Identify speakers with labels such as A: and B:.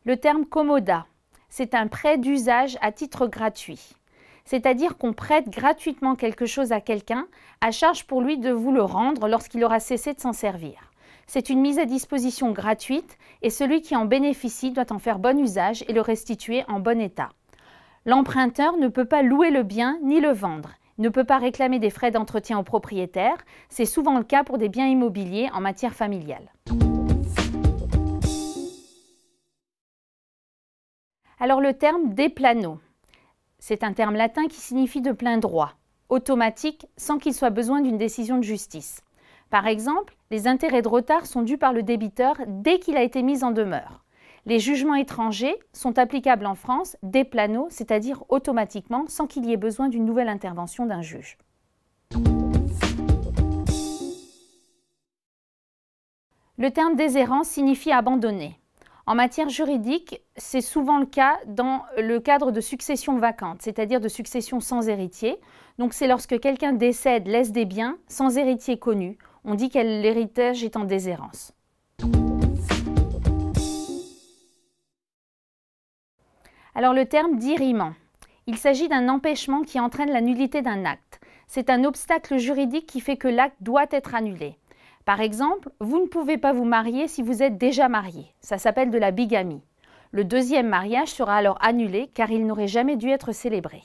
A: Le terme commoda, c'est un prêt d'usage à titre gratuit. C'est-à-dire qu'on prête gratuitement quelque chose à quelqu'un, à charge pour lui de vous le rendre lorsqu'il aura cessé de s'en servir. C'est une mise à disposition gratuite et celui qui en bénéficie doit en faire bon usage et le restituer en bon état. L'emprunteur ne peut pas louer le bien ni le vendre, ne peut pas réclamer des frais d'entretien au propriétaire, c'est souvent le cas pour des biens immobiliers en matière familiale. Alors le terme déplano, c'est un terme latin qui signifie de plein droit, automatique, sans qu'il soit besoin d'une décision de justice. Par exemple, les intérêts de retard sont dus par le débiteur dès qu'il a été mis en demeure. Les jugements étrangers sont applicables en France déplano, c'est-à-dire automatiquement, sans qu'il y ait besoin d'une nouvelle intervention d'un juge. Le terme déshérence signifie abandonner. En matière juridique, c'est souvent le cas dans le cadre de succession vacante, c'est-à-dire de succession sans héritier. Donc c'est lorsque quelqu'un décède, laisse des biens sans héritier connu. On dit que l'héritage est en déshérence. Alors le terme d'irriment. Il s'agit d'un empêchement qui entraîne la nullité d'un acte. C'est un obstacle juridique qui fait que l'acte doit être annulé. Par exemple, vous ne pouvez pas vous marier si vous êtes déjà marié. Ça s'appelle de la bigamie. Le deuxième mariage sera alors annulé car il n'aurait jamais dû être célébré.